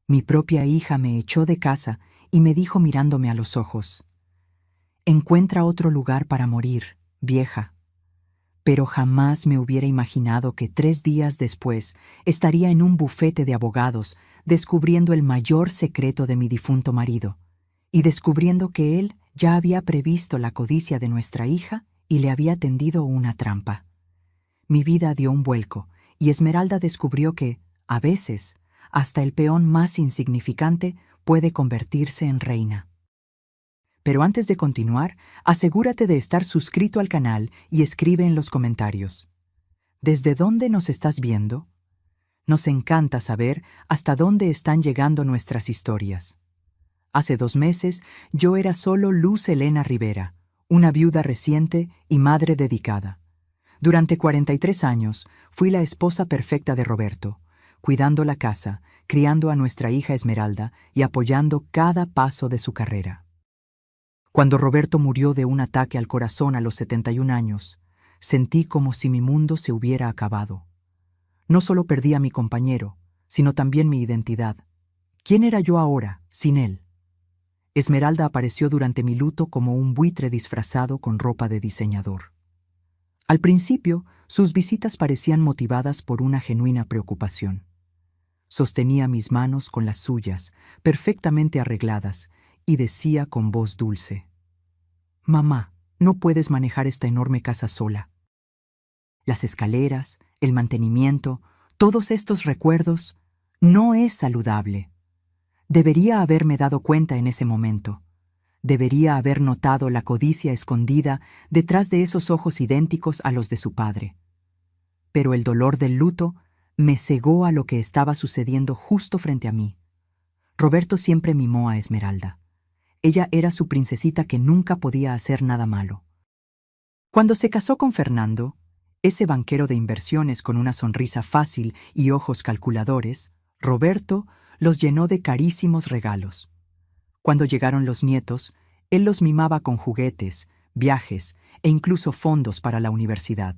Mi propia hija me echó de casa y me dijo mirándome a los ojos: «Encuentra otro lugar para morir, vieja». Pero jamás me hubiera imaginado que 3 días después estaría en un bufete de abogados descubriendo el mayor secreto de mi difunto marido y descubriendo que él ya había previsto la codicia de nuestra hija y le había tendido una trampa. Mi vida dio un vuelco y Esmeralda descubrió que, a veces, hasta el peón más insignificante puede convertirse en reina. Pero antes de continuar, asegúrate de estar suscrito al canal y escribe en los comentarios: ¿desde dónde nos estás viendo? Nos encanta saber hasta dónde están llegando nuestras historias. Hace 2 meses yo era solo Luz Helena Rivera, una viuda reciente y madre dedicada. Durante 43 años fui la esposa perfecta de Roberto, cuidando la casa, criando a nuestra hija Esmeralda y apoyando cada paso de su carrera. Cuando Roberto murió de un ataque al corazón a los 71 años, sentí como si mi mundo se hubiera acabado. No solo perdí a mi compañero, sino también mi identidad. ¿Quién era yo ahora, sin él? Esmeralda apareció durante mi luto como un buitre disfrazado con ropa de diseñador. Al principio, sus visitas parecían motivadas por una genuina preocupación. Sostenía mis manos con las suyas, perfectamente arregladas, y decía con voz dulce: «Mamá, no puedes manejar esta enorme casa sola. Las escaleras, el mantenimiento, todos estos recuerdos, no es saludable. Debería haberme dado cuenta en ese momento. Debería haber notado la codicia escondida detrás de esos ojos idénticos a los de su padre. Pero el dolor del luto me cegó a lo que estaba sucediendo justo frente a mí. Roberto siempre mimó a Esmeralda. Ella era su princesita que nunca podía hacer nada malo. Cuando se casó con Fernando, ese banquero de inversiones con una sonrisa fácil y ojos calculadores, Roberto los llenó de carísimos regalos. Cuando llegaron los nietos, él los mimaba con juguetes, viajes e incluso fondos para la universidad.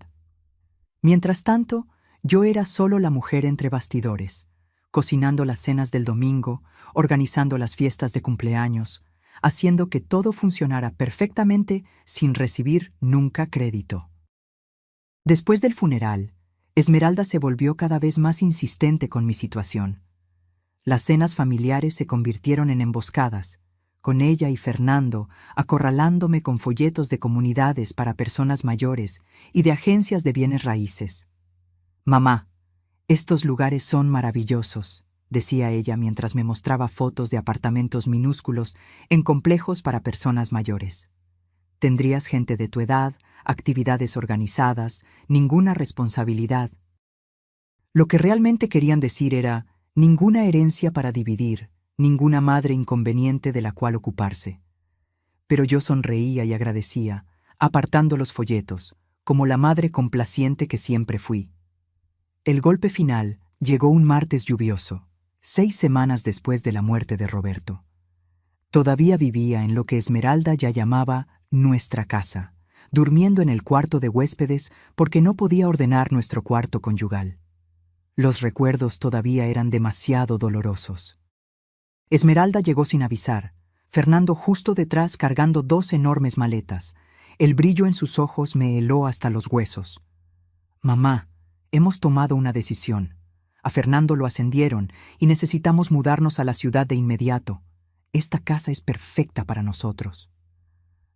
Mientras tanto, yo era solo la mujer entre bastidores, cocinando las cenas del domingo, organizando las fiestas de cumpleaños, haciendo que todo funcionara perfectamente sin recibir nunca crédito. Después del funeral, Esmeralda se volvió cada vez más insistente con mi situación. Las cenas familiares se convirtieron en emboscadas, con ella y Fernando acorralándome con folletos de comunidades para personas mayores y de agencias de bienes raíces. «Mamá, estos lugares son maravillosos», decía ella mientras me mostraba fotos de apartamentos minúsculos en complejos para personas mayores. «Tendrías gente de tu edad, actividades organizadas, ninguna responsabilidad». Lo que realmente querían decir era: ninguna herencia para dividir, ninguna madre inconveniente de la cual ocuparse. Pero yo sonreía y agradecía, apartando los folletos, como la madre complaciente que siempre fui. El golpe final llegó un martes lluvioso, 6 semanas después de la muerte de Roberto. Todavía vivía en lo que Esmeralda ya llamaba nuestra casa, durmiendo en el cuarto de huéspedes porque no podía ordenar nuestro cuarto conyugal. Los recuerdos todavía eran demasiado dolorosos. Esmeralda llegó sin avisar, Fernando justo detrás cargando 2 enormes maletas. El brillo en sus ojos me heló hasta los huesos. «Mamá, hemos tomado una decisión. A Fernando lo ascendieron y necesitamos mudarnos a la ciudad de inmediato. Esta casa es perfecta para nosotros».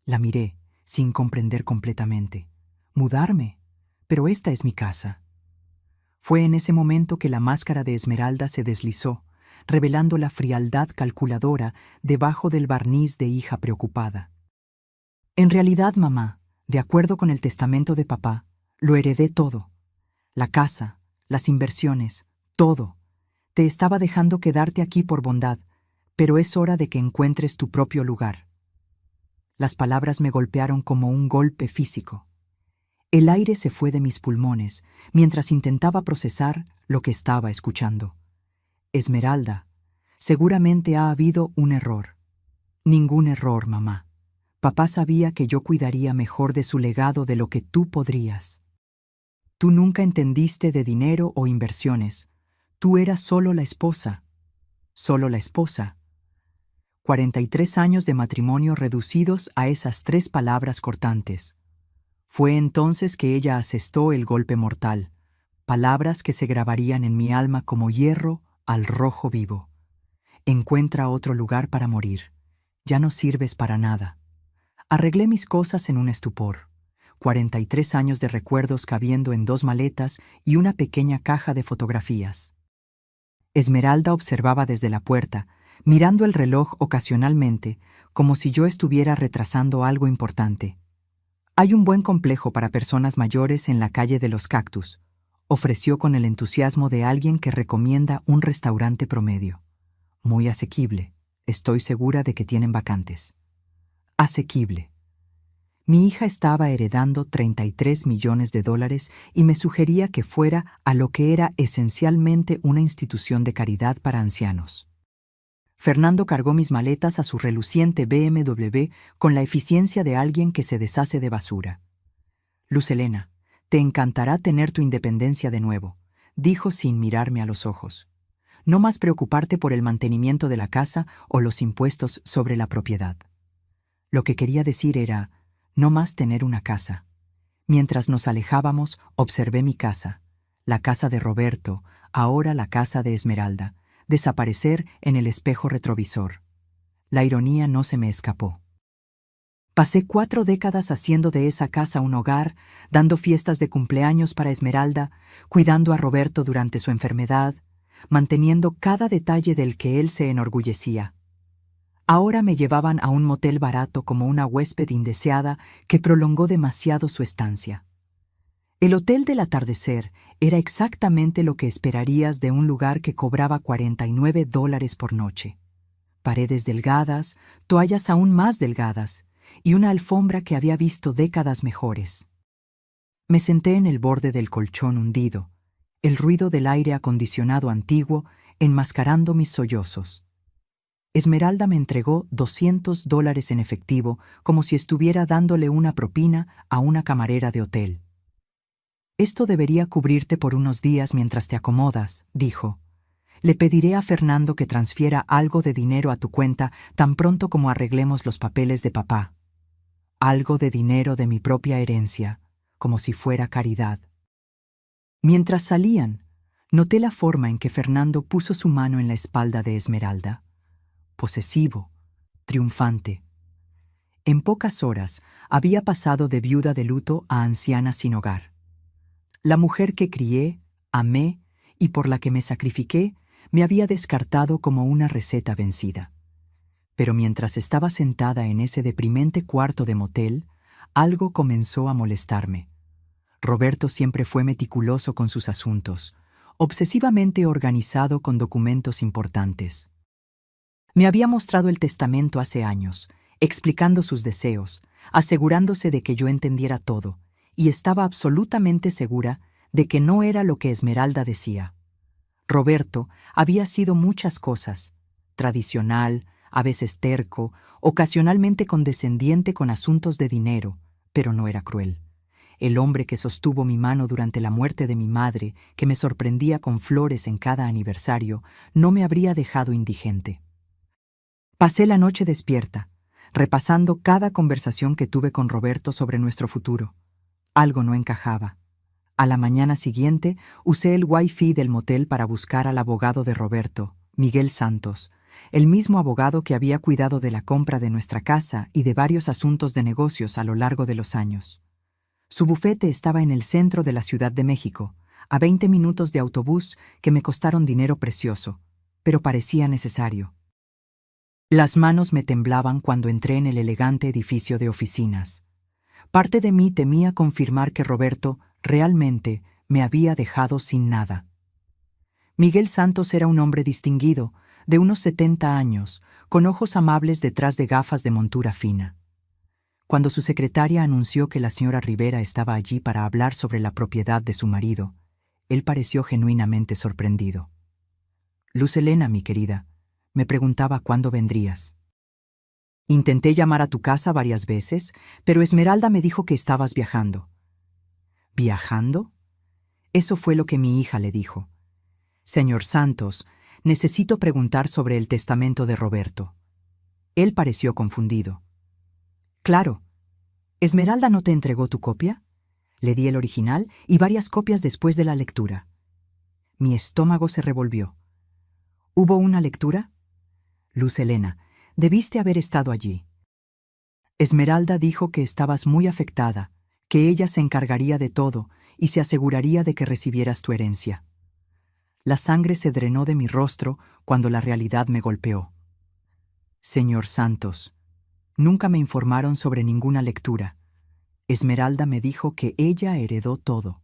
La miré, sin comprender completamente. «¿Mudarme? Pero esta es mi casa». Fue en ese momento que la máscara de Esmeralda se deslizó, revelando la frialdad calculadora debajo del barniz de hija preocupada. «En realidad, mamá, de acuerdo con el testamento de papá, lo heredé todo. La casa, las inversiones, todo. Te estaba dejando quedarte aquí por bondad, pero es hora de que encuentres tu propio lugar». Las palabras me golpearon como un golpe físico. El aire se fue de mis pulmones mientras intentaba procesar lo que estaba escuchando. «Esmeralda, seguramente ha habido un error». «Ningún error, mamá. Papá sabía que yo cuidaría mejor de su legado de lo que tú podrías. Tú nunca entendiste de dinero o inversiones. Tú eras solo la esposa». solo la esposa. 43 años de matrimonio reducidos a esas 3 palabras cortantes. Fue entonces que ella asestó el golpe mortal, palabras que se grabarían en mi alma como hierro al rojo vivo. Encuentra otro lugar para morir. Ya no sirves para nada. Arreglé mis cosas en un estupor. 43 años de recuerdos cabiendo en 2 maletas y una pequeña caja de fotografías. Esmeralda observaba desde la puerta, mirando el reloj ocasionalmente, como si yo estuviera retrasando algo importante. Hay un buen complejo para personas mayores en la calle de los Cactus, ofreció con el entusiasmo de alguien que recomienda un restaurante promedio. Muy asequible. Estoy segura de que tienen vacantes. Asequible. Mi hija estaba heredando $33 millones y me sugería que fuera a lo que era esencialmente una institución de caridad para ancianos. Fernando cargó mis maletas a su reluciente BMW con la eficiencia de alguien que se deshace de basura. Luz Helena, te encantará tener tu independencia de nuevo, dijo sin mirarme a los ojos. No más preocuparte por el mantenimiento de la casa o los impuestos sobre la propiedad. Lo que quería decir era, no más tener una casa. Mientras nos alejábamos, observé mi casa, la casa de Roberto, ahora la casa de Esmeralda, desaparecer en el espejo retrovisor. La ironía no se me escapó. Pasé 4 décadas haciendo de esa casa un hogar, dando fiestas de cumpleaños para Esmeralda, cuidando a Roberto durante su enfermedad, manteniendo cada detalle del que él se enorgullecía. Ahora me llevaban a un motel barato como una huésped indeseada que prolongó demasiado su estancia. El hotel del atardecer era exactamente lo que esperarías de un lugar que cobraba $49 por noche. Paredes delgadas, toallas aún más delgadas y una alfombra que había visto décadas mejores. Me senté en el borde del colchón hundido, el ruido del aire acondicionado antiguo enmascarando mis sollozos. Esmeralda me entregó $200 en efectivo como si estuviera dándole una propina a una camarera de hotel. Esto debería cubrirte por unos días mientras te acomodas, dijo. Le pediré a Fernando que transfiera algo de dinero a tu cuenta tan pronto como arreglemos los papeles de papá. Algo de dinero de mi propia herencia, como si fuera caridad. Mientras salían, noté la forma en que Fernando puso su mano en la espalda de Esmeralda. Posesivo, triunfante. En pocas horas había pasado de viuda de luto a anciana sin hogar. La mujer que crié, amé y por la que me sacrifiqué me había descartado como una receta vencida. Pero mientras estaba sentada en ese deprimente cuarto de motel, algo comenzó a molestarme. Roberto siempre fue meticuloso con sus asuntos, obsesivamente organizado con documentos importantes. Me había mostrado el testamento hace años, explicando sus deseos, asegurándose de que yo entendiera todo, y estaba absolutamente segura de que no era lo que Esmeralda decía. Roberto había sido muchas cosas: tradicional, a veces terco, ocasionalmente condescendiente con asuntos de dinero, pero no era cruel. El hombre que sostuvo mi mano durante la muerte de mi madre, que me sorprendía con flores en cada aniversario, no me habría dejado indigente. Pasé la noche despierta, repasando cada conversación que tuve con Roberto sobre nuestro futuro. Algo no encajaba. A la mañana siguiente, usé el Wi-Fi del motel para buscar al abogado de Roberto, Miguel Santos, el mismo abogado que había cuidado de la compra de nuestra casa y de varios asuntos de negocios a lo largo de los años. Su bufete estaba en el centro de la Ciudad de México, a 20 minutos de autobús que me costaron dinero precioso, pero parecía necesario. Las manos me temblaban cuando entré en el elegante edificio de oficinas. Parte de mí temía confirmar que Roberto realmente me había dejado sin nada. Miguel Santos era un hombre distinguido, de unos 70 años, con ojos amables detrás de gafas de montura fina. Cuando su secretaria anunció que la señora Rivera estaba allí para hablar sobre la propiedad de su marido, él pareció genuinamente sorprendido. Luz Helena, mi querida, me preguntaba cuándo vendrías. Intenté llamar a tu casa varias veces, pero Esmeralda me dijo que estabas viajando. ¿Viajando? Eso fue lo que mi hija le dijo. Señor Santos, Necesito preguntar sobre el testamento de Roberto. Él pareció confundido. Claro. ¿Esmeralda no te entregó tu copia? Le di el original y varias copias después de la lectura. Mi estómago se revolvió. ¿Hubo una lectura? Luz Helena, debiste haber estado allí. Esmeralda dijo que estabas muy afectada, que ella se encargaría de todo y se aseguraría de que recibieras tu herencia. La sangre se drenó de mi rostro cuando la realidad me golpeó. Señor Santos, nunca me informaron sobre ninguna lectura. Esmeralda me dijo que ella heredó todo.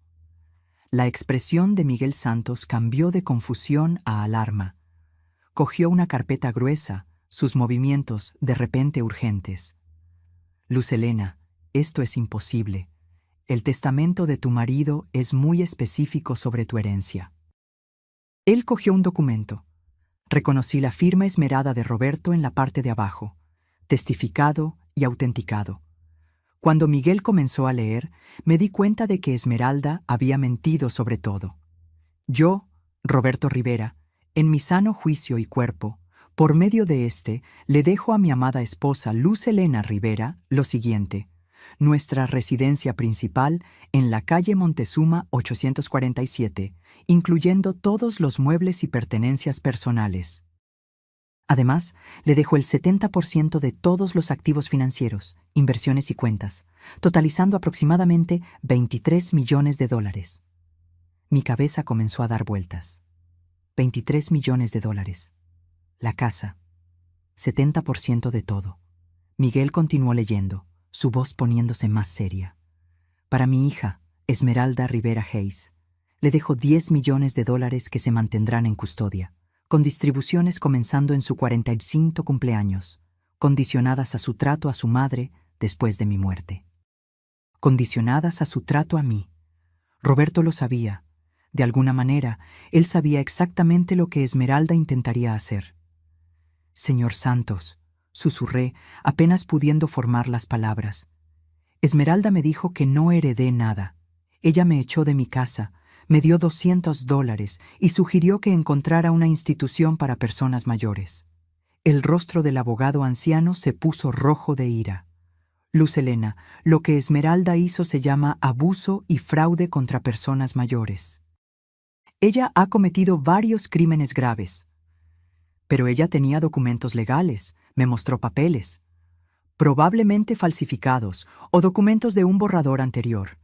La expresión de Miguel Santos cambió de confusión a alarma. Cogió una carpeta gruesa, sus movimientos de repente urgentes. Luz Helena, esto es imposible. El testamento de tu marido es muy específico sobre tu herencia. Él cogió un documento. Reconocí la firma esmerada de Roberto en la parte de abajo, testificado y autenticado. Cuando Miguel comenzó a leer, me di cuenta de que Esmeralda había mentido sobre todo. Yo, Roberto Rivera, en mi sano juicio y cuerpo, por medio de este, le dejo a mi amada esposa Luz Helena Rivera lo siguiente: nuestra residencia principal en la calle Montezuma 847, incluyendo todos los muebles y pertenencias personales. Además, le dejo el 70% de todos los activos financieros, inversiones y cuentas, totalizando aproximadamente $23 millones. Mi cabeza comenzó a dar vueltas. $23 millones. La casa. 70% de todo. Miguel continuó leyendo, su voz poniéndose más seria. Para mi hija, Esmeralda Rivera Hayes, le dejo $10 millones que se mantendrán en custodia, con distribuciones comenzando en su 45 cumpleaños, condicionadas a su trato a su madre después de mi muerte. Condicionadas a su trato a mí. Roberto lo sabía. De alguna manera, él sabía exactamente lo que Esmeralda intentaría hacer. Señor Santos, susurré, apenas pudiendo formar las palabras. Esmeralda me dijo que no heredé nada. Ella me echó de mi casa, me dio $200 y sugirió que encontrara una institución para personas mayores. El rostro del abogado anciano se puso rojo de ira. Luz Helena, lo que Esmeralda hizo se llama abuso y fraude contra personas mayores. Ella ha cometido varios crímenes graves. Pero ella tenía documentos legales, me mostró papeles, probablemente falsificados o documentos de un borrador anterior.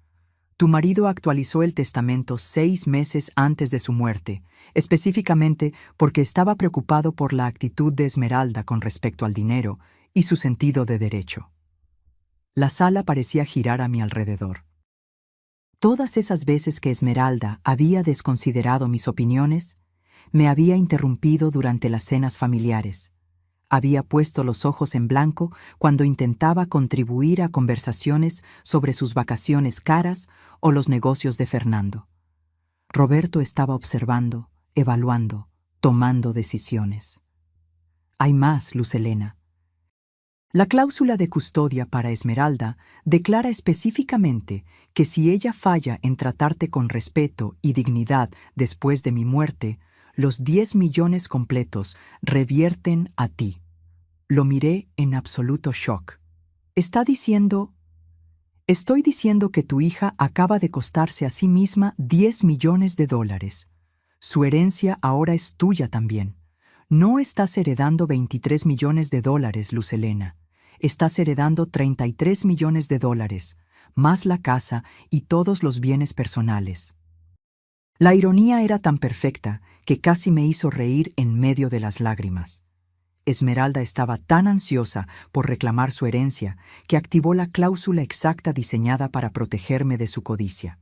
Tu marido actualizó el testamento 6 meses antes de su muerte, específicamente porque estaba preocupado por la actitud de Esmeralda con respecto al dinero y su sentido de derecho. La sala parecía girar a mi alrededor. Todas esas veces que Esmeralda había desconsiderado mis opiniones, me había interrumpido durante las cenas familiares. Había puesto los ojos en blanco cuando intentaba contribuir a conversaciones sobre sus vacaciones caras o los negocios de Fernando. Roberto estaba observando, evaluando, tomando decisiones. Hay más, Luz Helena. La cláusula de custodia para Esmeralda declara específicamente que si ella falla en tratarte con respeto y dignidad después de mi muerte, los 10 millones completos revierten a ti. Lo miré en absoluto shock. Estoy diciendo que tu hija acaba de costarse a sí misma $10 millones. Su herencia ahora es tuya también. No estás heredando $23 millones, Luz Helena. Estás heredando $33 millones, más la casa y todos los bienes personales. La ironía era tan perfecta que casi me hizo reír en medio de las lágrimas. Esmeralda estaba tan ansiosa por reclamar su herencia que activó la cláusula exacta diseñada para protegerme de su codicia.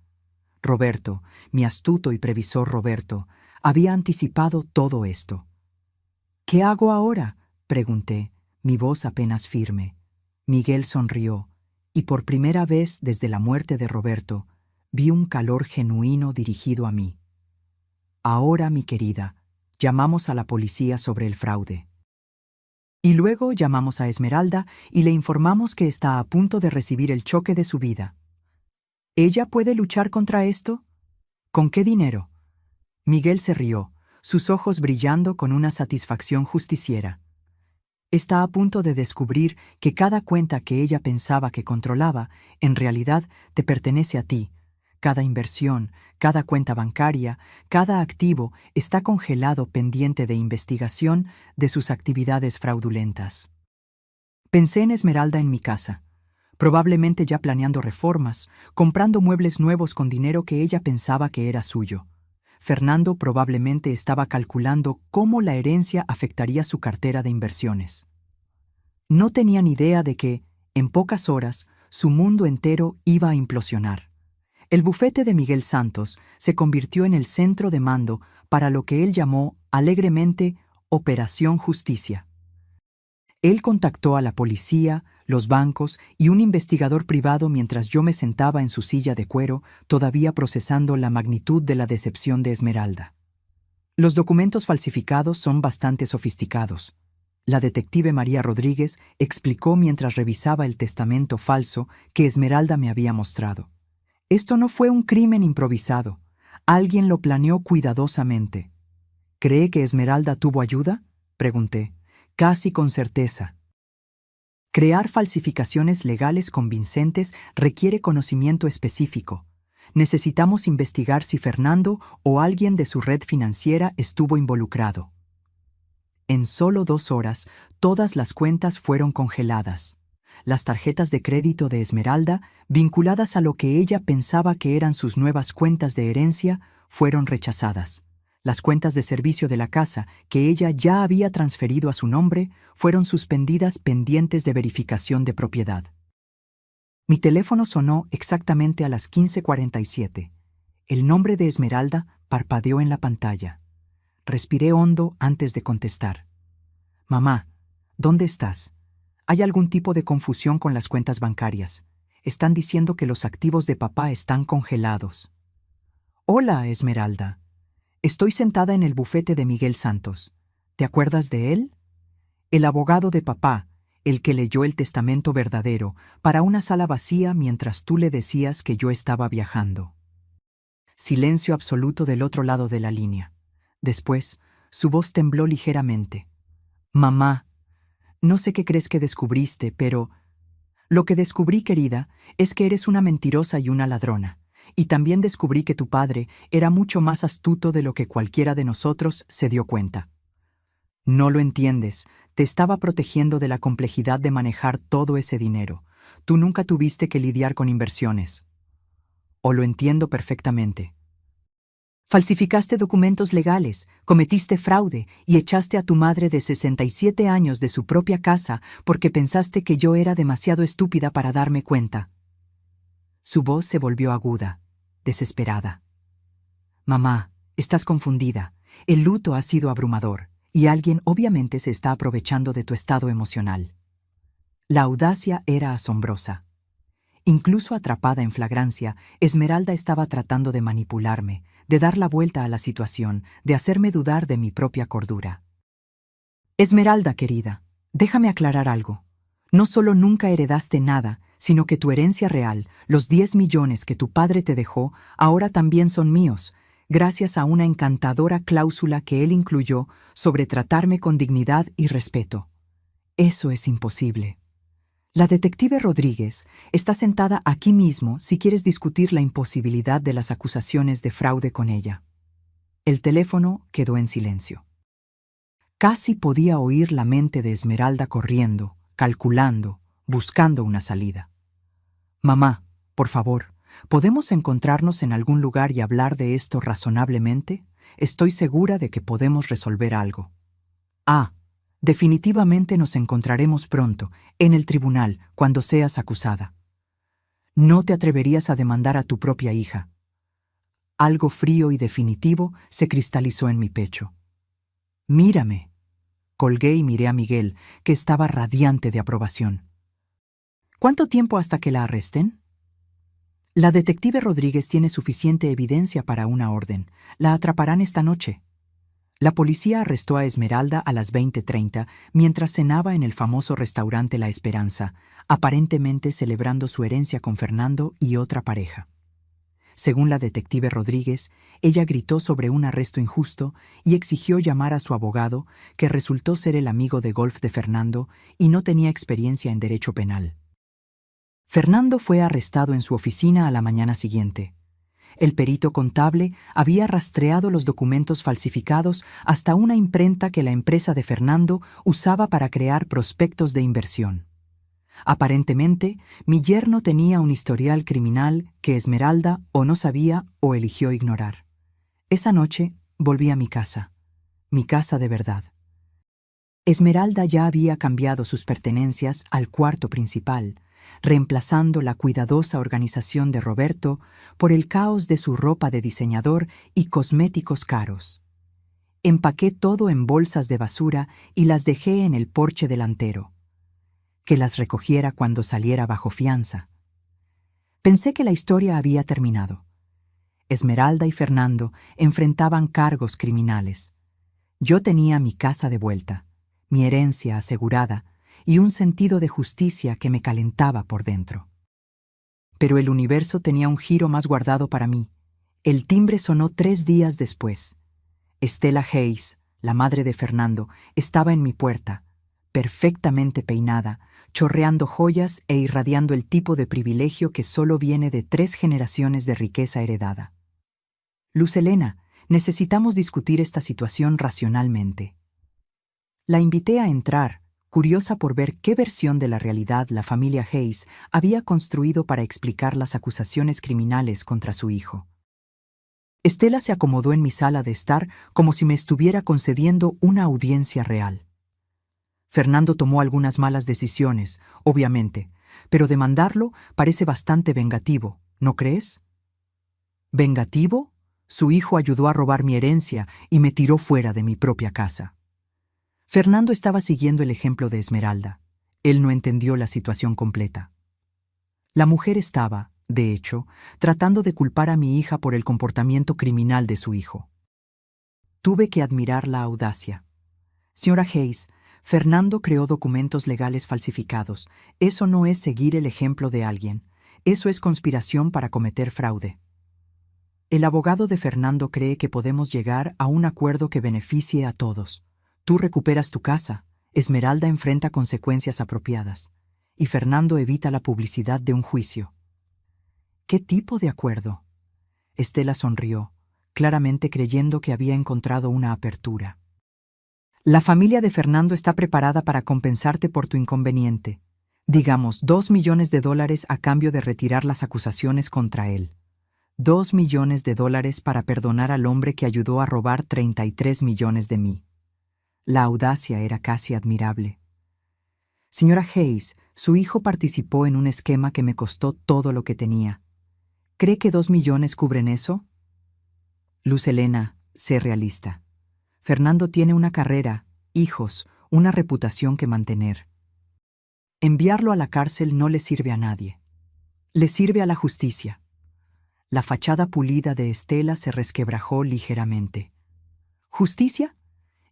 Roberto, mi astuto y previsor Roberto, había anticipado todo esto. ¿Qué hago ahora?, pregunté, mi voz apenas firme. Miguel sonrió, y por primera vez desde la muerte de Roberto, vi un calor genuino dirigido a mí. Ahora, mi querida, llamamos a la policía sobre el fraude. Y luego llamamos a Esmeralda y le informamos que está a punto de recibir el choque de su vida. ¿Ella puede luchar contra esto? ¿Con qué dinero? Miguel se rió. sus ojos brillando con una satisfacción justiciera. Está a punto de descubrir que cada cuenta que ella pensaba que controlaba, en realidad te pertenece a ti. Cada inversión, cada cuenta bancaria, cada activo está congelado pendiente de investigación de sus actividades fraudulentas. Pensé en Esmeralda en mi casa, probablemente ya planeando reformas, comprando muebles nuevos con dinero que ella pensaba que era suyo. Fernando probablemente estaba calculando cómo la herencia afectaría su cartera de inversiones. No tenía ni idea de que, en pocas horas, su mundo entero iba a implosionar. El bufete de Miguel Santos se convirtió en el centro de mando para lo que él llamó alegremente Operación Justicia. Él contactó a la policía, los bancos y un investigador privado mientras yo me sentaba en su silla de cuero, todavía procesando la magnitud de la decepción de Esmeralda. Los documentos falsificados son bastante sofisticados. La detective María Rodríguez explicó mientras revisaba el testamento falso que Esmeralda me había mostrado. Esto no fue un crimen improvisado. Alguien lo planeó cuidadosamente. ¿Cree que Esmeralda tuvo ayuda?, pregunté, casi con certeza. Crear falsificaciones legales convincentes requiere conocimiento específico. Necesitamos investigar si Fernando o alguien de su red financiera estuvo involucrado. En solo 2 horas, todas las cuentas fueron congeladas. Las tarjetas de crédito de Esmeralda, vinculadas a lo que ella pensaba que eran sus nuevas cuentas de herencia, fueron rechazadas. Las cuentas de servicio de la casa, que ella ya había transferido a su nombre, fueron suspendidas pendientes de verificación de propiedad. Mi teléfono sonó exactamente a las 15:47. El nombre de Esmeralda parpadeó en la pantalla. Respiré hondo antes de contestar. Mamá, ¿dónde estás? Hay algún tipo de confusión con las cuentas bancarias. Están diciendo que los activos de papá están congelados. Hola, Esmeralda. Estoy sentada en el bufete de Miguel Santos. ¿Te acuerdas de él? El abogado de papá, el que leyó el testamento verdadero para una sala vacía mientras tú le decías que yo estaba viajando. Silencio absoluto del otro lado de la línea. Después, su voz tembló ligeramente. Mamá, no sé qué crees que descubriste, pero... Lo que descubrí, querida, es que eres una mentirosa y una ladrona. Y también descubrí que tu padre era mucho más astuto de lo que cualquiera de nosotros se dio cuenta. No lo entiendes, te estaba protegiendo de la complejidad de manejar todo ese dinero. Tú nunca tuviste que lidiar con inversiones. O lo entiendo perfectamente. Falsificaste documentos legales, cometiste fraude y echaste a tu madre de 67 años de su propia casa porque pensaste que yo era demasiado estúpida para darme cuenta. Su voz se volvió aguda, desesperada. Mamá, estás confundida. El luto ha sido abrumador y alguien obviamente se está aprovechando de tu estado emocional. La audacia era asombrosa. Incluso atrapada en flagrancia, Esmeralda estaba tratando de manipularme, de dar la vuelta a la situación, de hacerme dudar de mi propia cordura. Esmeralda, querida, déjame aclarar algo. No solo nunca heredaste nada, sino que tu herencia real, los 10 millones que tu padre te dejó, ahora también son míos, gracias a una encantadora cláusula que él incluyó sobre tratarme con dignidad y respeto. Eso es imposible. La detective Rodríguez está sentada aquí mismo si quieres discutir la imposibilidad de las acusaciones de fraude con ella. El teléfono quedó en silencio. Casi podía oír la mente de Esmeralda corriendo, calculando, buscando una salida. Mamá, por favor, ¿podemos encontrarnos en algún lugar y hablar de esto razonablemente? Estoy segura de que podemos resolver algo. Definitivamente nos encontraremos pronto, en el tribunal, cuando seas acusada. No te atreverías a demandar a tu propia hija. Algo frío y definitivo se cristalizó en mi pecho. Mírame. Colgué y miré a Miguel, que estaba radiante de aprobación. ¿Cuánto tiempo hasta que la arresten? La detective Rodríguez tiene suficiente evidencia para una orden. La atraparán esta noche. La policía arrestó a Esmeralda a las 20:30 mientras cenaba en el famoso restaurante La Esperanza, aparentemente celebrando su herencia con Fernando y otra pareja. Según la detective Rodríguez, ella gritó sobre un arresto injusto y exigió llamar a su abogado, que resultó ser el amigo de golf de Fernando y no tenía experiencia en derecho penal. Fernando fue arrestado en su oficina a la mañana siguiente. El perito contable había rastreado los documentos falsificados hasta una imprenta que la empresa de Fernando usaba para crear prospectos de inversión. Aparentemente, mi yerno tenía un historial criminal que Esmeralda o no sabía o eligió ignorar. Esa noche volví a mi casa de verdad. Esmeralda ya había cambiado sus pertenencias al cuarto principal, reemplazando la cuidadosa organización de Roberto por el caos de su ropa de diseñador y cosméticos caros. Empaqué todo en bolsas de basura y las dejé en el porche delantero. Que las recogiera cuando saliera bajo fianza. Pensé que la historia había terminado. Esmeralda y Fernando enfrentaban cargos criminales. Yo tenía mi casa de vuelta, mi herencia asegurada y un sentido de justicia que me calentaba por dentro. Pero el universo tenía un giro más guardado para mí. El timbre sonó 3 días después. Estela Hayes, la madre de Fernando, estaba en mi puerta, perfectamente peinada, chorreando joyas e irradiando el tipo de privilegio que solo viene de 3 generaciones de riqueza heredada. Luz Helena, necesitamos discutir esta situación racionalmente. La invité a entrar, curiosa por ver qué versión de la realidad la familia Hayes había construido para explicar las acusaciones criminales contra su hijo. Estela se acomodó en mi sala de estar como si me estuviera concediendo una audiencia real. Fernando tomó algunas malas decisiones, obviamente, pero demandarlo parece bastante vengativo, ¿no crees? ¿Vengativo? Su hijo ayudó a robar mi herencia y me tiró fuera de mi propia casa. Fernando estaba siguiendo el ejemplo de Esmeralda. Él no entendió la situación completa. La mujer estaba, de hecho, tratando de culpar a mi hija por el comportamiento criminal de su hijo. Tuve que admirar la audacia. Señora Hayes, Fernando creó documentos legales falsificados. Eso no es seguir el ejemplo de alguien. Eso es conspiración para cometer fraude. El abogado de Fernando cree que podemos llegar a un acuerdo que beneficie a todos. Tú recuperas tu casa, Esmeralda enfrenta consecuencias apropiadas, y Fernando evita la publicidad de un juicio. ¿Qué tipo de acuerdo? Estela sonrió, claramente creyendo que había encontrado una apertura. La familia de Fernando está preparada para compensarte por tu inconveniente. Digamos, $2 millones a cambio de retirar las acusaciones contra él. $2 millones para perdonar al hombre que ayudó a robar 33 millones de mí. La audacia era casi admirable. Señora Hayes, su hijo participó en un esquema que me costó todo lo que tenía. ¿Cree que 2 millones cubren eso? Luz Helena, sé realista. Fernando tiene una carrera, hijos, una reputación que mantener. Enviarlo a la cárcel no le sirve a nadie. Le sirve a la justicia. La fachada pulida de Estela se resquebrajó ligeramente. ¿Justicia?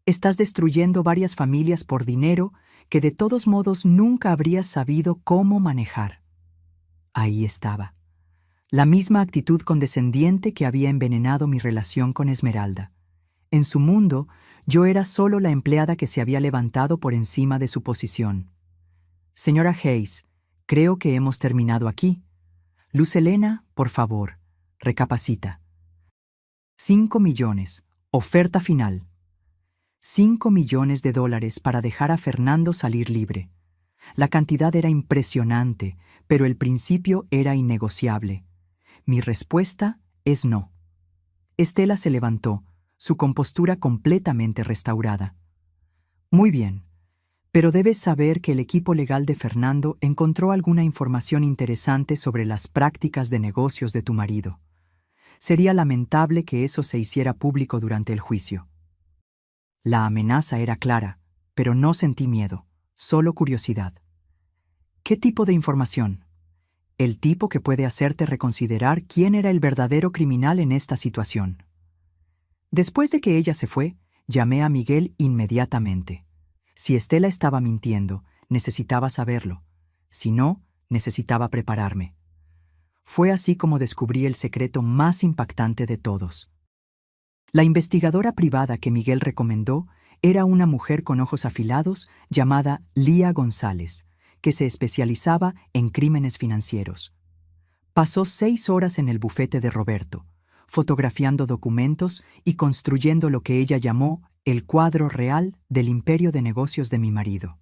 Estás destruyendo varias familias por dinero que de todos modos nunca habrías sabido cómo manejar. Ahí estaba. La misma actitud condescendiente que había envenenado mi relación con Esmeralda. En su mundo, yo era solo la empleada que se había levantado por encima de su posición. Señora Hayes, creo que hemos terminado aquí. Luz Helena, por favor, recapacita. 5 millones, oferta final. $5 millones para dejar a Fernando salir libre. La cantidad era impresionante, pero el principio era innegociable. Mi respuesta es no. Estela se levantó, su compostura completamente restaurada. Muy bien, pero debes saber que el equipo legal de Fernando encontró alguna información interesante sobre las prácticas de negocios de tu marido. Sería lamentable que eso se hiciera público durante el juicio. La amenaza era clara, pero no sentí miedo, solo curiosidad. ¿Qué tipo de información? El tipo que puede hacerte reconsiderar quién era el verdadero criminal en esta situación. Después de que ella se fue, llamé a Miguel inmediatamente. Si Estela estaba mintiendo, necesitaba saberlo. Si no, necesitaba prepararme. Fue así como descubrí el secreto más impactante de todos. La investigadora privada que Miguel recomendó era una mujer con ojos afilados llamada Lía González, que se especializaba en crímenes financieros. Pasó 6 horas en el bufete de Roberto, fotografiando documentos y construyendo lo que ella llamó el cuadro real del imperio de negocios de mi marido.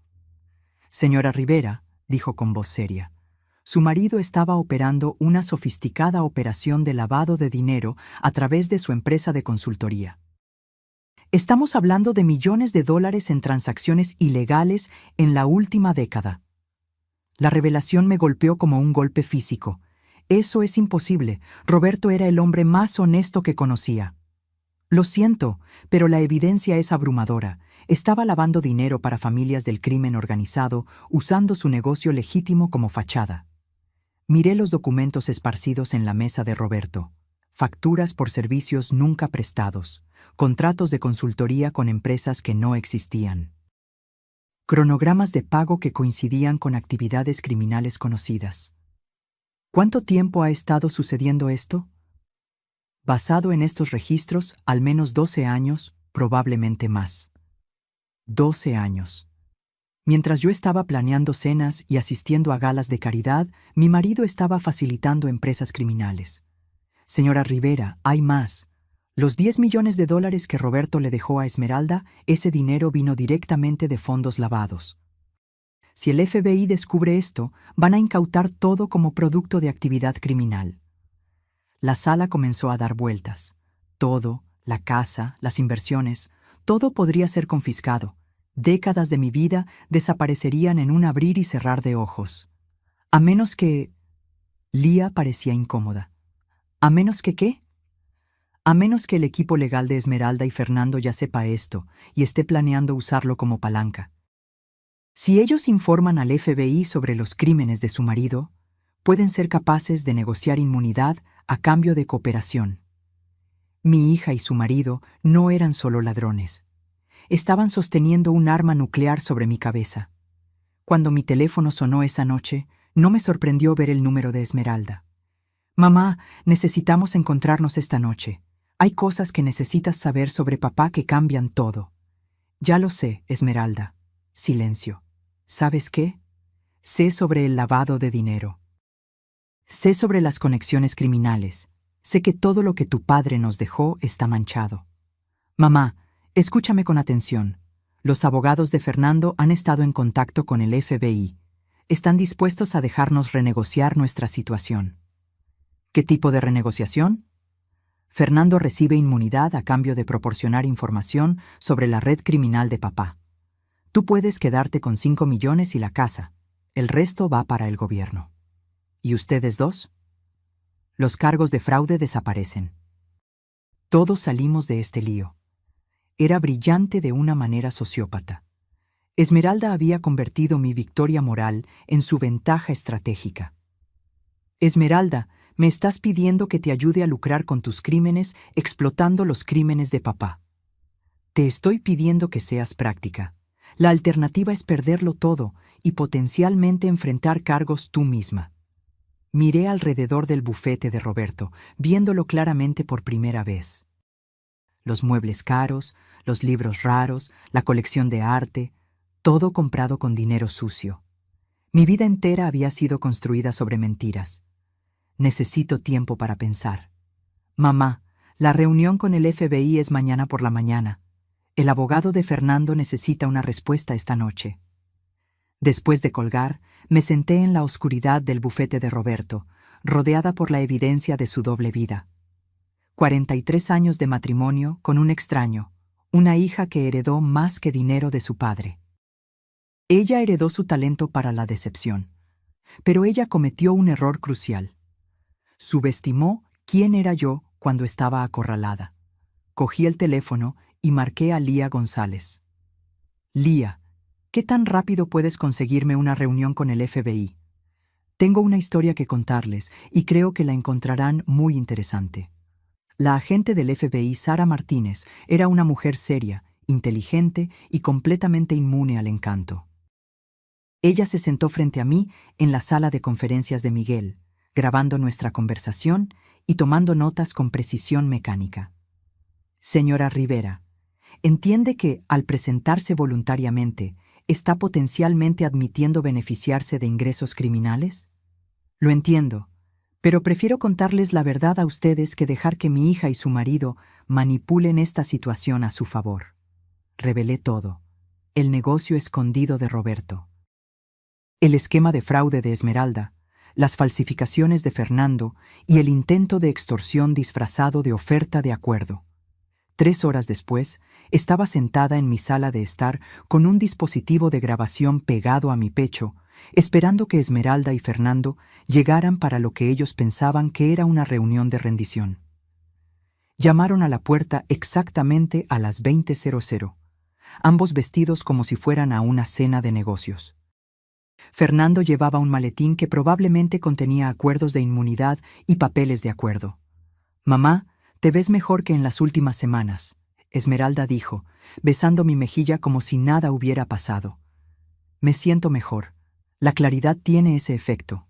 Señora Rivera, dijo con voz seria, su marido estaba operando una sofisticada operación de lavado de dinero a través de su empresa de consultoría. Estamos hablando de millones de dólares en transacciones ilegales en la última década. La revelación me golpeó como un golpe físico. Eso es imposible. Roberto era el hombre más honesto que conocía. Lo siento, pero la evidencia es abrumadora. Estaba lavando dinero para familias del crimen organizado, usando su negocio legítimo como fachada. Miré los documentos esparcidos en la mesa de Roberto. Facturas por servicios nunca prestados, contratos de consultoría con empresas que no existían. Cronogramas de pago que coincidían con actividades criminales conocidas. ¿Cuánto tiempo ha estado sucediendo esto? Basado en estos registros, al menos 12 años, probablemente más. 12 años. Mientras yo estaba planeando cenas y asistiendo a galas de caridad, mi marido estaba facilitando empresas criminales. Señora Rivera, hay más. Los 10 millones de dólares que Roberto le dejó a Esmeralda, ese dinero vino directamente de fondos lavados. Si el FBI descubre esto, van a incautar todo como producto de actividad criminal. La sala comenzó a dar vueltas. Todo, la casa, las inversiones, todo podría ser confiscado. Décadas de mi vida desaparecerían en un abrir y cerrar de ojos. A menos que... Lía parecía incómoda. ¿A menos que qué? A menos que el equipo legal de Esmeralda y Fernando ya sepa esto y esté planeando usarlo como palanca. Si ellos informan al FBI sobre los crímenes de su marido, pueden ser capaces de negociar inmunidad a cambio de cooperación. Mi hija y su marido no eran solo ladrones. Estaban sosteniendo un arma nuclear sobre mi cabeza. Cuando mi teléfono sonó esa noche, no me sorprendió ver el número de Esmeralda. Mamá, necesitamos encontrarnos esta noche. Hay cosas que necesitas saber sobre papá que cambian todo. Ya lo sé, Esmeralda. Silencio. ¿Sabes qué? Sé sobre el lavado de dinero. Sé sobre las conexiones criminales. Sé que todo lo que tu padre nos dejó está manchado. Mamá, escúchame con atención. Los abogados de Fernando han estado en contacto con el FBI. Están dispuestos a dejarnos renegociar nuestra situación. ¿Qué tipo de renegociación? Fernando recibe inmunidad a cambio de proporcionar información sobre la red criminal de papá. Tú puedes quedarte con 5 millones y la casa. El resto va para el gobierno. ¿Y ustedes dos? Los cargos de fraude desaparecen. Todos salimos de este lío. Era brillante de una manera sociópata. Esmeralda había convertido mi victoria moral en su ventaja estratégica. Esmeralda, me estás pidiendo que te ayude a lucrar con tus crímenes explotando los crímenes de papá. Te estoy pidiendo que seas práctica. La alternativa es perderlo todo y potencialmente enfrentar cargos tú misma. Miré alrededor del bufete de Roberto, viéndolo claramente por primera vez. Los muebles caros, los libros raros, la colección de arte, todo comprado con dinero sucio. Mi vida entera había sido construida sobre mentiras. Necesito tiempo para pensar. Mamá, la reunión con el FBI es mañana por la mañana. El abogado de Fernando necesita una respuesta esta noche. Después de colgar, me senté en la oscuridad del bufete de Roberto, rodeada por la evidencia de su doble vida. 43 años de matrimonio con un extraño, una hija que heredó más que dinero de su padre. Ella heredó su talento para la decepción, pero ella cometió un error crucial. Subestimó quién era yo cuando estaba acorralada. Cogí el teléfono y marqué a Lía González. Lía, ¿qué tan rápido puedes conseguirme una reunión con el FBI? Tengo una historia que contarles y creo que la encontrarán muy interesante. La agente del FBI, Sara Martínez, era una mujer seria, inteligente y completamente inmune al encanto. Ella se sentó frente a mí en la sala de conferencias de Miguel, grabando nuestra conversación y tomando notas con precisión mecánica. Señora Rivera, entiende que, al presentarse voluntariamente, está potencialmente admitiendo beneficiarse de ingresos criminales? Lo entiendo, pero prefiero contarles la verdad a ustedes que dejar que mi hija y su marido manipulen esta situación a su favor. Revelé todo. El negocio escondido de Roberto. El esquema de fraude de Esmeralda, las falsificaciones de Fernando y el intento de extorsión disfrazado de oferta de acuerdo. 3 horas después, estaba sentada en mi sala de estar con un dispositivo de grabación pegado a mi pecho, esperando que Esmeralda y Fernando llegaran para lo que ellos pensaban que era una reunión de rendición. Llamaron a la puerta exactamente a las 20:00, ambos vestidos como si fueran a una cena de negocios. Fernando llevaba un maletín que probablemente contenía acuerdos de inmunidad y papeles de acuerdo. «Mamá, te ves mejor que en las últimas semanas», Esmeralda dijo, besando mi mejilla como si nada hubiera pasado. «Me siento mejor. La claridad tiene ese efecto».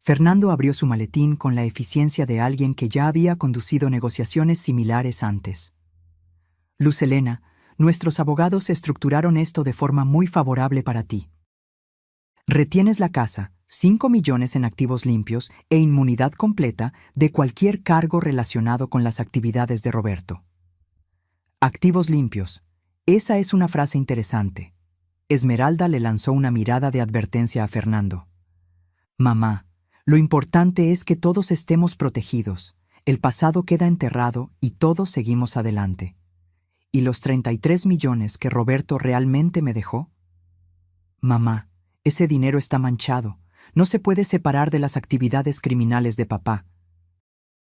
Fernando abrió su maletín con la eficiencia de alguien que ya había conducido negociaciones similares antes. «Luz Helena, nuestros abogados estructuraron esto de forma muy favorable para ti. Retienes la casa, 5 millones en activos limpios e inmunidad completa de cualquier cargo relacionado con las actividades de Roberto». Activos limpios. Esa es una frase interesante. Esmeralda le lanzó una mirada de advertencia a Fernando. «Mamá, lo importante es que todos estemos protegidos. El pasado queda enterrado y todos seguimos adelante. ¿Y los 33 millones que Roberto realmente me dejó? Mamá, ese dinero está manchado. No se puede separar de las actividades criminales de papá.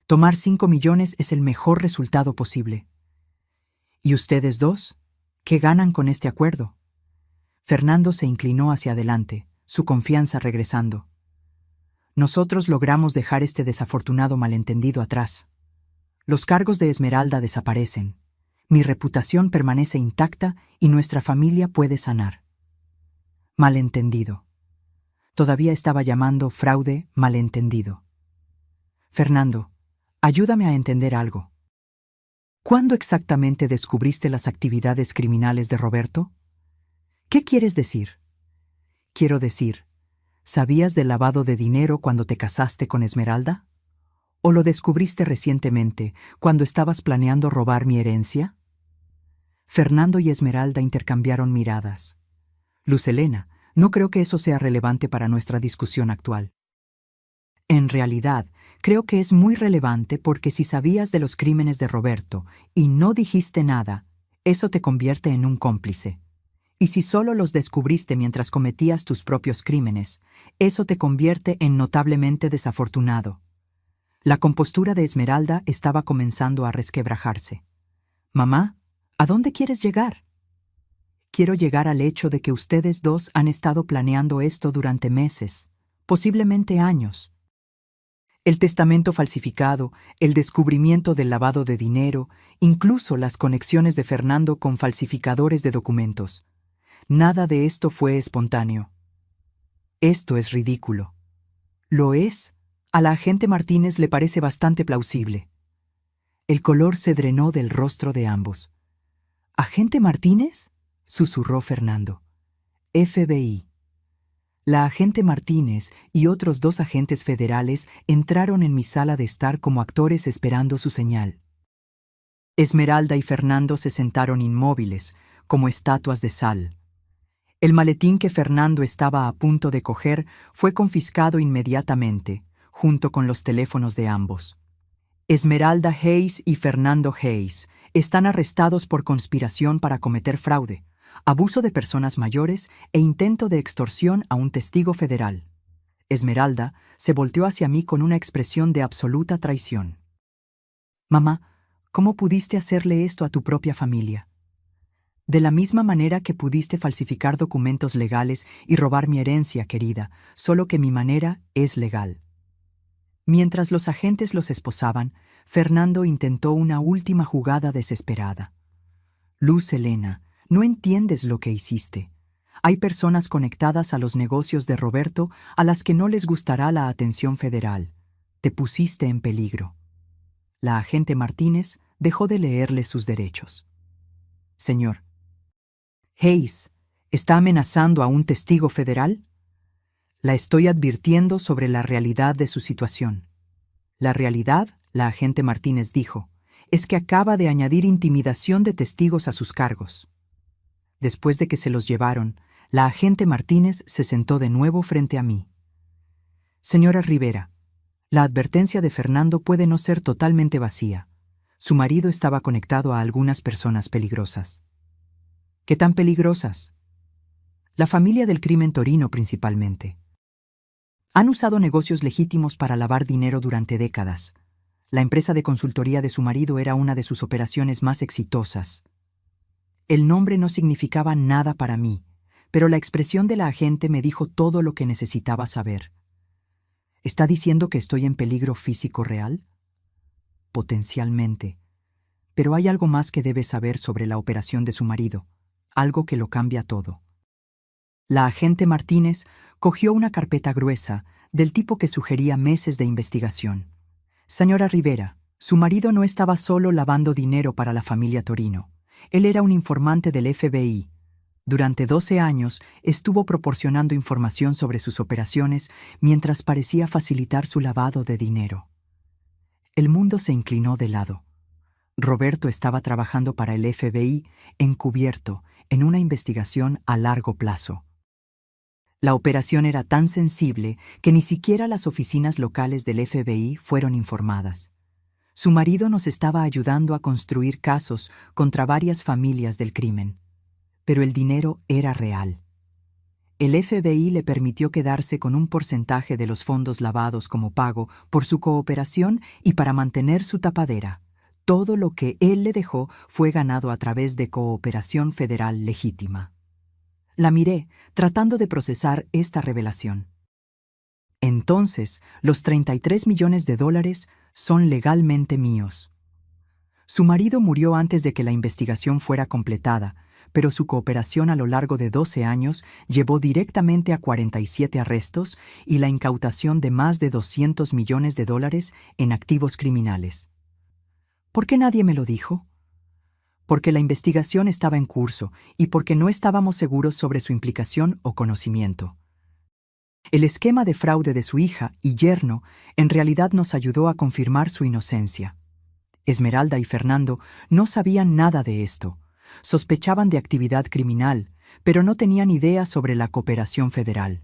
Tomar 5 millones es el mejor resultado posible. ¿Y ustedes dos? ¿Qué ganan con este acuerdo?» Fernando se inclinó hacia adelante, su confianza regresando. «Nosotros logramos dejar este desafortunado malentendido atrás. Los cargos de Esmeralda desaparecen. Mi reputación permanece intacta y nuestra familia puede sanar». Malentendido. Todavía estaba llamando fraude malentendido. «Fernando, ayúdame a entender algo. ¿Cuándo exactamente descubriste las actividades criminales de Roberto? ¿Qué quieres decir?» «Quiero decir, ¿sabías del lavado de dinero cuando te casaste con Esmeralda? ¿O lo descubriste recientemente, cuando estabas planeando robar mi herencia?» Fernando y Esmeralda intercambiaron miradas. «Luz Helena, no creo que eso sea relevante para nuestra discusión actual». «En realidad, creo que es muy relevante porque si sabías de los crímenes de Roberto y no dijiste nada, eso te convierte en un cómplice. Y si solo los descubriste mientras cometías tus propios crímenes, eso te convierte en notablemente desafortunado». La compostura de Esmeralda estaba comenzando a resquebrajarse. «Mamá, ¿a dónde quieres llegar?» «Quiero llegar al hecho de que ustedes dos han estado planeando esto durante meses, posiblemente años. El testamento falsificado, el descubrimiento del lavado de dinero, incluso las conexiones de Fernando con falsificadores de documentos. Nada de esto fue espontáneo. Esto es ridículo». «¿Lo es?» A la agente Martínez le parece bastante plausible. El color se drenó del rostro de ambos. «¿Agente Martínez?», susurró Fernando. «FBI». La agente Martínez y otros 2 agentes federales entraron en mi sala de estar como actores esperando su señal. Esmeralda y Fernando se sentaron inmóviles, como estatuas de sal. El maletín que Fernando estaba a punto de coger fue confiscado inmediatamente, junto con los teléfonos de ambos. Esmeralda Hayes y Fernando Hayes están arrestados por conspiración para cometer fraude, abuso de personas mayores e intento de extorsión a un testigo federal. Esmeralda se volteó hacia mí con una expresión de absoluta traición. «Mamá, ¿cómo pudiste hacerle esto a tu propia familia? De la misma manera que pudiste falsificar documentos legales y robar mi herencia, querida, solo que mi manera es legal». Mientras los agentes los esposaban, Fernando intentó una última jugada desesperada. «Luz Helena, no entiendes lo que hiciste. Hay personas conectadas a los negocios de Roberto a las que no les gustará la atención federal. Te pusiste en peligro. La agente Martínez dejó de leerle sus derechos. Señor, Hayes, ¿está amenazando a un testigo federal? La estoy advirtiendo sobre la realidad de su situación. La realidad, la agente Martínez dijo, es que acaba de añadir intimidación de testigos a sus cargos. Después de que se los llevaron, la agente Martínez se sentó de nuevo frente a mí. Señora Rivera, la advertencia de Fernando puede no ser totalmente vacía. Su marido estaba conectado a algunas personas peligrosas. ¿Qué tan peligrosas? La familia del crimen torino principalmente. Han usado negocios legítimos para lavar dinero durante décadas. La empresa de consultoría de su marido era una de sus operaciones más exitosas. El nombre no significaba nada para mí, pero la expresión de la agente me dijo todo lo que necesitaba saber. ¿Está diciendo que estoy en peligro físico real? Potencialmente. Pero hay algo más que debe saber sobre la operación de su marido, algo que lo cambia todo. La agente Martínez cogió una carpeta gruesa, del tipo que sugería meses de investigación. Señora Rivera, su marido no estaba solo lavando dinero para la familia Torino. Él era un informante del FBI. Durante 12 años estuvo proporcionando información sobre sus operaciones mientras parecía facilitar su lavado de dinero. El mundo se inclinó de lado. Roberto estaba trabajando para el FBI encubierto en una investigación a largo plazo. La operación era tan sensible que ni siquiera las oficinas locales del FBI fueron informadas. Su marido nos estaba ayudando a construir casos contra varias familias del crimen. Pero el dinero era real. El FBI le permitió quedarse con un porcentaje de los fondos lavados como pago por su cooperación y para mantener su tapadera. Todo lo que él le dejó fue ganado a través de cooperación federal legítima. La miré, tratando de procesar esta revelación. Entonces, los $33 millones son legalmente míos. Su marido murió antes de que la investigación fuera completada, pero su cooperación a lo largo de 12 años llevó directamente a 47 arrestos y la incautación de más de $200 millones en activos criminales. ¿Por qué nadie me lo dijo? Porque la investigación estaba en curso y porque no estábamos seguros sobre su implicación o conocimiento. El esquema de fraude de su hija y yerno en realidad nos ayudó a confirmar su inocencia. Esmeralda y Fernando no sabían nada de esto. Sospechaban de actividad criminal, pero no tenían idea sobre la cooperación federal.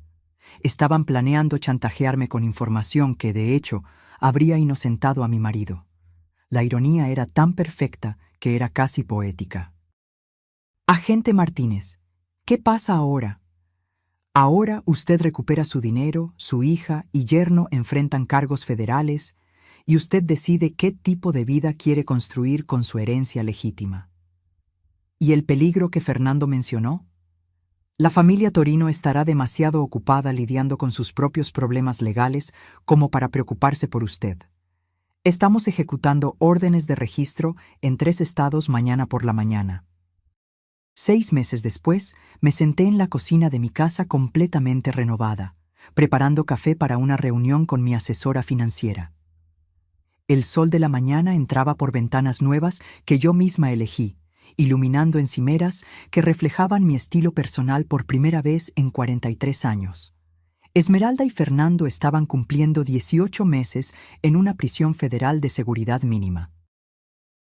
Estaban planeando chantajearme con información que, de hecho, habría inocentado a mi marido. La ironía era tan perfecta que era casi poética. Agente Martínez, ¿qué pasa ahora? Ahora usted recupera su dinero, su hija y yerno enfrentan cargos federales y usted decide qué tipo de vida quiere construir con su herencia legítima. ¿Y el peligro que Fernando mencionó? La familia Torino estará demasiado ocupada lidiando con sus propios problemas legales como para preocuparse por usted. Estamos ejecutando órdenes de registro en 3 estados mañana por la mañana. 6 meses después, me senté en la cocina de mi casa completamente renovada, preparando café para una reunión con mi asesora financiera. El sol de la mañana entraba por ventanas nuevas que yo misma elegí, iluminando encimeras que reflejaban mi estilo personal por primera vez en 43 años. Esmeralda y Fernando estaban cumpliendo 18 meses en una prisión federal de seguridad mínima.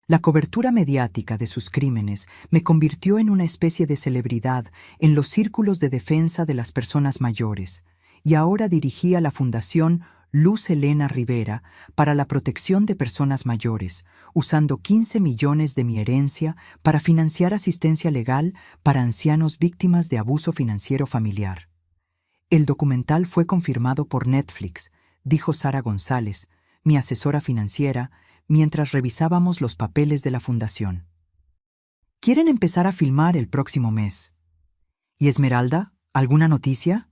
La cobertura mediática de sus crímenes me convirtió en una especie de celebridad en los círculos de defensa de las personas mayores, y ahora dirigía la Fundación Luz Helena Rivera para la protección de personas mayores, usando 15 millones de mi herencia para financiar asistencia legal para ancianos víctimas de abuso financiero familiar. El documental fue confirmado por Netflix, dijo Sara González, mi asesora financiera, mientras revisábamos los papeles de la fundación. Quieren empezar a filmar el próximo mes. ¿Y Esmeralda? ¿Alguna noticia?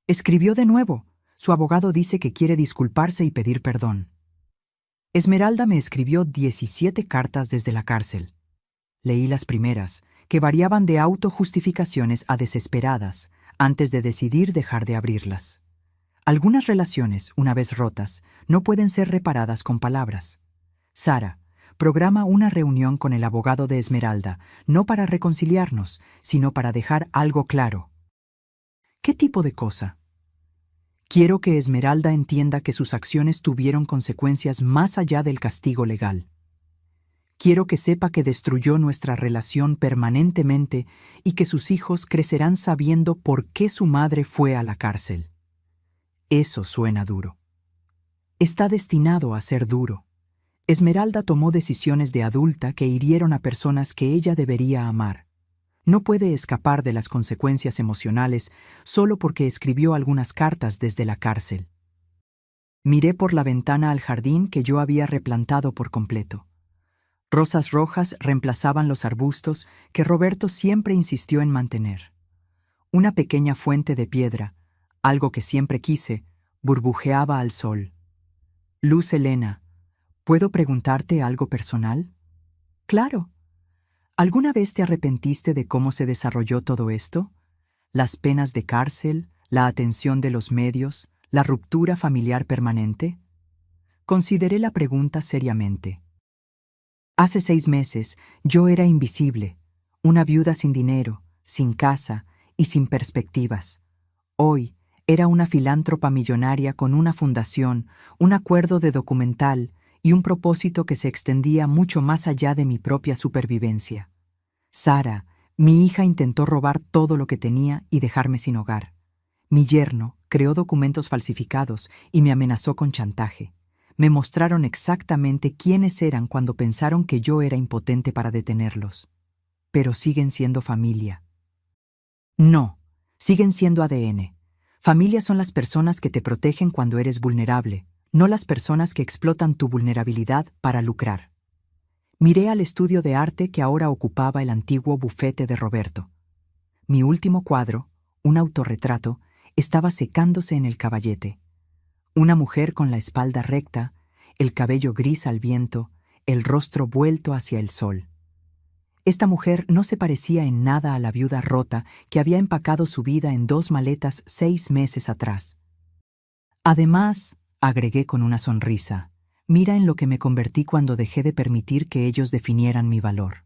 Escribió de nuevo. Su abogado dice que quiere disculparse y pedir perdón. Esmeralda me escribió 17 cartas desde la cárcel. Leí las primeras, que variaban de autojustificaciones a desesperadas antes de decidir dejar de abrirlas. Algunas relaciones, una vez rotas, no pueden ser reparadas con palabras. Sara, programa una reunión con el abogado de Esmeralda, no para reconciliarnos, sino para dejar algo claro. ¿Qué tipo de cosa? Quiero que Esmeralda entienda que sus acciones tuvieron consecuencias más allá del castigo legal. Quiero que sepa que destruyó nuestra relación permanentemente y que sus hijos crecerán sabiendo por qué su madre fue a la cárcel. Eso suena duro. Está destinado a ser duro. Esmeralda tomó decisiones de adulta que hirieron a personas que ella debería amar. No puede escapar de las consecuencias emocionales solo porque escribió algunas cartas desde la cárcel. Miré por la ventana al jardín que yo había replantado por completo. Rosas rojas reemplazaban los arbustos que Roberto siempre insistió en mantener. Una pequeña fuente de piedra, algo que siempre quise, burbujeaba al sol. Luz Helena, ¿puedo preguntarte algo personal? Claro. ¿Alguna vez te arrepentiste de cómo se desarrolló todo esto? ¿Las penas de cárcel, la atención de los medios, la ruptura familiar permanente? Consideré la pregunta seriamente. Hace 6 meses yo era invisible, una viuda sin dinero, sin casa y sin perspectivas. Hoy era una filántropa millonaria con una fundación, un acuerdo de documental y un propósito que se extendía mucho más allá de mi propia supervivencia. Sara, mi hija, intentó robar todo lo que tenía y dejarme sin hogar. Mi yerno creó documentos falsificados y me amenazó con chantaje. Me mostraron exactamente quiénes eran cuando pensaron que yo era impotente para detenerlos. Pero siguen siendo familia. No, siguen siendo ADN. Familia son las personas que te protegen cuando eres vulnerable, no las personas que explotan tu vulnerabilidad para lucrar. Miré al estudio de arte que ahora ocupaba el antiguo bufete de Roberto. Mi último cuadro, un autorretrato, estaba secándose en el caballete. Una mujer con la espalda recta, el cabello gris al viento, el rostro vuelto hacia el sol. Esta mujer no se parecía en nada a la viuda rota que había empacado su vida en 2 maletas 6 meses atrás. Además, agregué con una sonrisa, mira en lo que me convertí cuando dejé de permitir que ellos definieran mi valor.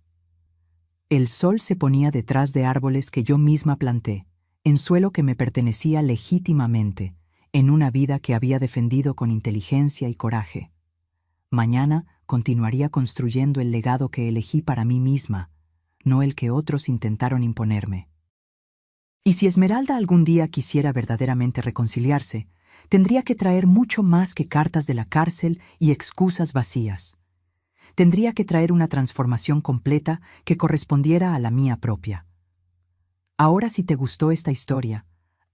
El sol se ponía detrás de árboles que yo misma planté, en suelo que me pertenecía legítimamente, en una vida que había defendido con inteligencia y coraje. Mañana continuaría construyendo el legado que elegí para mí misma, no el que otros intentaron imponerme. Y si Esmeralda algún día quisiera verdaderamente reconciliarse, tendría que traer mucho más que cartas de la cárcel y excusas vacías. Tendría que traer una transformación completa que correspondiera a la mía propia. Ahora, si te gustó esta historia,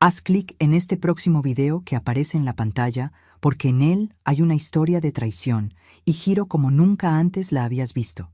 haz clic en este próximo video que aparece en la pantalla porque en él hay una historia de traición y giro como nunca antes la habías visto.